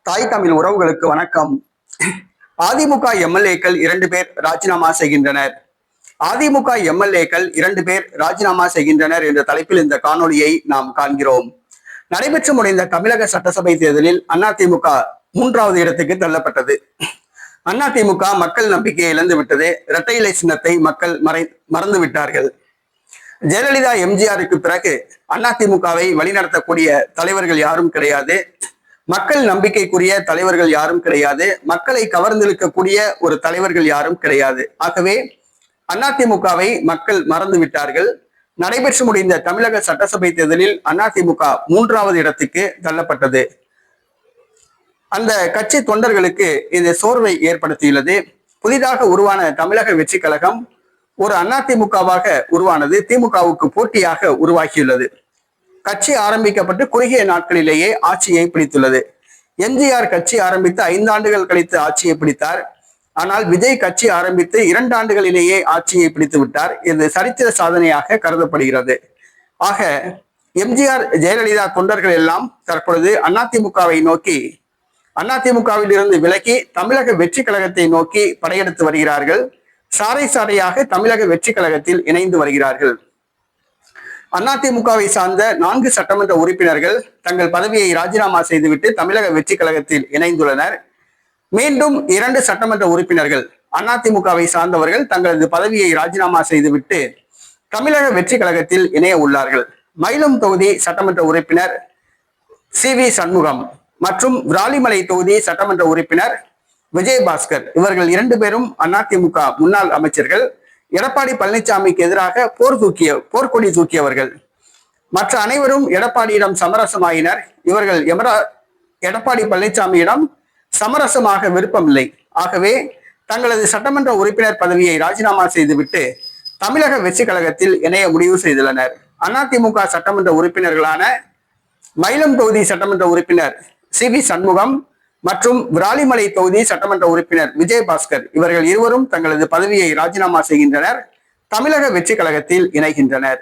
தாய் தமிழ் உறவுகளுக்கு வணக்கம். அதிமுக எம்எல்ஏக்கள் 2 பேர் ராஜினாமா செய்கின்றனர். அதிமுக எம்எல்ஏக்கள் 2 பேர் ராஜினாமா செய்கின்றனர் என்ற தலைப்பில் இந்த காணொலியை நாம் காண்கிறோம். நடைபெற்று முடிந்த தமிழக சட்டசபை தேர்தலில் அதிமுக 3வது இடத்துக்கு தள்ளப்பட்டது. அதிமுக மக்கள் நம்பிக்கையை இழந்து விட்டது. இரட்டை இலை சின்னத்தை மக்கள் மறந்து விட்டார்கள். ஜெயலலிதா எம்ஜிஆருக்கு பிறகு அதிமுகவை வழிநடத்தக்கூடிய தலைவர்கள் யாரும் கிடையாது. மக்கள் நம்பிக்கைக்குரிய தலைவர்கள் யாரும் கிடையாது. மக்களை கவர்ந்திருக்கக்கூடிய ஒரு தலைவர்கள் யாரும் கிடையாது. ஆகவே அதிமுகவை மக்கள் மறந்து விட்டார்கள். நடைபெற்று முடிந்த தமிழக சட்டசபை தேர்தலில் அதிமுக 3வது இடத்துக்கு தள்ளப்பட்டது. அந்த கட்சி தொண்டர்களுக்கு இது சோர்வை ஏற்படுத்தியுள்ளது. புதிதாக உருவான தமிழக வெற்றி கழகம் ஒரு அதிமுகவாக உருவானது திமுகவுக்கு போட்டியாக உருவாகியுள்ளது. கட்சி ஆரம்பிக்கப்பட்டு குறுகிய நாட்களிலேயே ஆட்சியை பிடித்துள்ளது. எம்ஜிஆர் கட்சி ஆரம்பித்து 5 ஆண்டுகள் கழித்து ஆட்சியை பிடித்தார். ஆனால் விஜய் கட்சி ஆரம்பித்து 2 ஆண்டுகளிலேயே ஆட்சியை பிடித்து விட்டார். இது சரித்திர சாதனையாக கருதப்படுகிறது. ஆக எம்ஜிஆர் ஜெயலலிதா தொண்டர்கள் எல்லாம் தற்பொழுது அதிமுகவை நோக்கி, அதிமுகவில் இருந்து விலகி தமிழக வெற்றி கழகத்தை நோக்கி படையெடுத்து வருகிறார்கள். சாறை சாறையாக தமிழக வெற்றி கழகத்தில் இணைந்து வருகிறார்கள். அதிமுகவை சார்ந்த 4 சட்டமன்ற உறுப்பினர்கள் தங்கள் பதவியை ராஜினாமா செய்துவிட்டு தமிழக வெற்றி கழகத்தில் இணைந்துள்ளனர். மீண்டும் 2 சட்டமன்ற உறுப்பினர்கள் அதிமுகவை சார்ந்தவர்கள் தங்களது பதவியை ராஜினாமா செய்துவிட்டு தமிழக வெற்றி கழகத்தில் இணைய உள்ளார்கள். மயிலம் தொகுதி சட்டமன்ற உறுப்பினர் சி.வி. சண்முகம் மற்றும் விராலிமலை தொகுதி சட்டமன்ற உறுப்பினர் விஜயபாஸ்கர் இவர்கள் 2 பேரும் அதிமுக முன்னாள் அமைச்சர்கள். எடப்பாடி பழனிசாமிக்கு எதிராக போர்க்கொடி தூக்கியவர்கள். மற்ற அனைவரும் எடப்பாடியிடம் சமரசமாயினர். இவர்கள் எடப்பாடி பழனிசாமியிடம் சமரசமாக விருப்பமில்லை. ஆகவே தங்களது சட்டமன்ற உறுப்பினர் பதவியை ராஜினாமா செய்துவிட்டு தமிழக வெற்றி கழகத்தில் இணைய முடிவு செய்துள்ளனர். அதிமுக சட்டமன்ற உறுப்பினர்களான மயிலம் தொகுதி சட்டமன்ற உறுப்பினர் சி.வி. சண்முகம் மற்றும் விராலிமலை தொகுதி சட்டமன்ற உறுப்பினர் விஜயபாஸ்கர் இவர்கள் இருவரும் தங்களது பதவியை ராஜினாமா செய்கின்றனர். தமிழக வெற்றி கழகத்தில் இணைகின்றனர்.